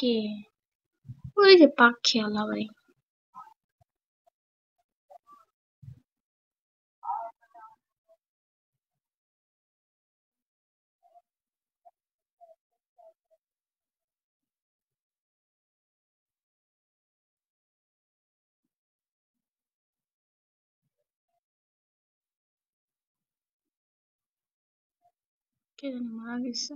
কে? ওই যে পাখি আলা ভাই। কে জানি মারা গেছে।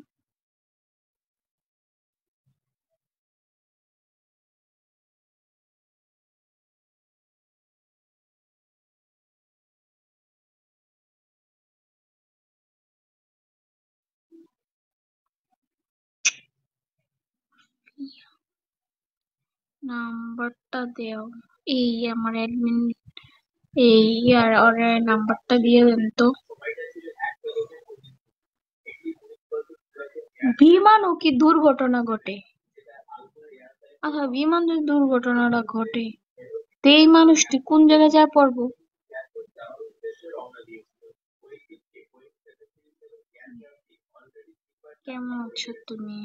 নাম্বারটা দেও। এই আমার অ্যাডমিন এই আর ওর নাম্বারটা দিয়ে দেন তো। বিমানও কি দুর্ঘটনা ঘটে? আচ্ছা, বিমান যদি দুর্ঘটনাটা ঘটে, তো এই মানুষটি কোন জায়গায় যায় পড়বো? কেমন আছো তুমি?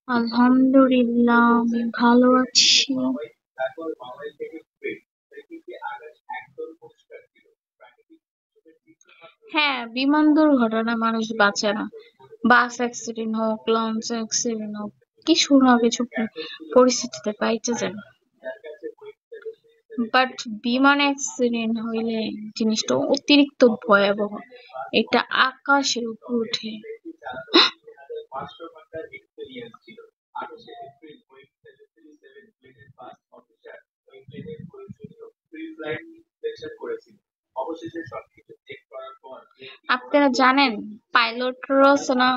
আলহামদুলিল্লাহ, আমি ভালো আছি। হ্যাঁ, বিমান দুর্ঘটনা মানুষ বাঁচে না। বাস অ্যাক্সিডেন্ট হোক, লঞ্চ অ্যাক্সিডেন্ট হোক, কিছু না কিছু পরিস্থিতিতে বাইচে যায়। বাট বিমান অ্যাক্সিডেন্ট হইলে জিনিসটা অতিরিক্ত ভয়াবহ। এটা আকাশের উপর উঠে। আপনারা জানেন পাইলটরা আছে না,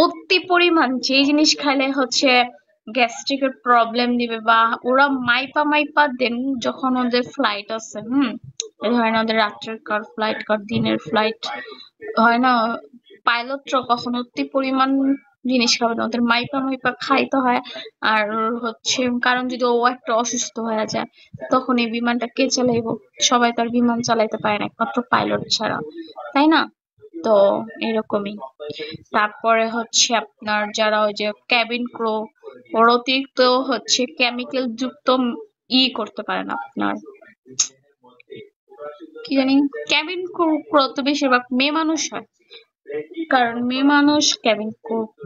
অতি পরিমাণ যে জিনিস খাইলে হচ্ছে গ্যাস্ট্রিকের প্রবলেম দিবে, বা ওরা মাইপা মাইপা দেন যখন ওদের ফ্লাইট আছে। এই হয় না ওদের রাত্রের কার ফ্লাইট কার দিনের ফ্লাইট হয় না, পাইলটরা কখন অতি পরিমাণ জিনিস খাবে না, ওদের মাইপা মাইপা খাইতে হয়। আর হচ্ছে কারণ যদি ও একটা অসুস্থ হয়ে যায়, তখন এই বিমানটা কে চালাইবো? সবাই তার বিমান চালাইতে পারে না একমাত্র পাইলট ছাড়া, তাই না? তো এরকমই। তারপরে হচ্ছে আপনার যারা ওই যে ক্যাবিন ক্রু, ওর অতিরিক্ত হচ্ছে কেমিক্যাল যুক্ত করতে পারে না আপনার, কি জানি, ক্যাবিন ক্রু তো বেশিরভাগ মেয়ে মানুষ হয়, কারণ মেয়ে মানুষ ক্যাবিন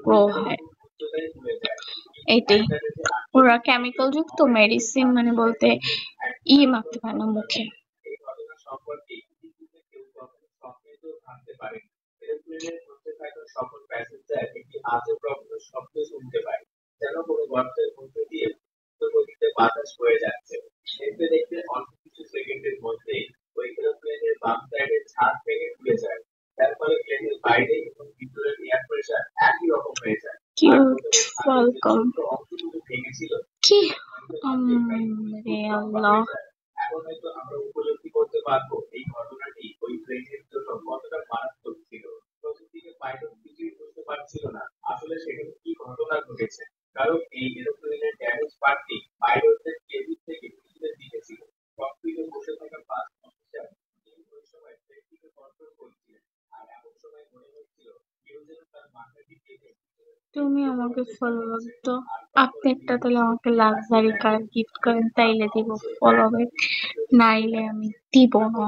ক্রু হয়। এইটাই, ওরা কেমিক্যাল যুক্ত মেডিসিন মানে বলতে মাখতে পারে না মুখে। Cute welcome. কি রে আল্লাহ। তুমি আমাকে ফলো তো, আপনি একটা তাহলে আমাকে লাক্সারি কার গিফট করেন, তাইলে দিব ফলো ব্যাক, নাইলে আমি দিব না।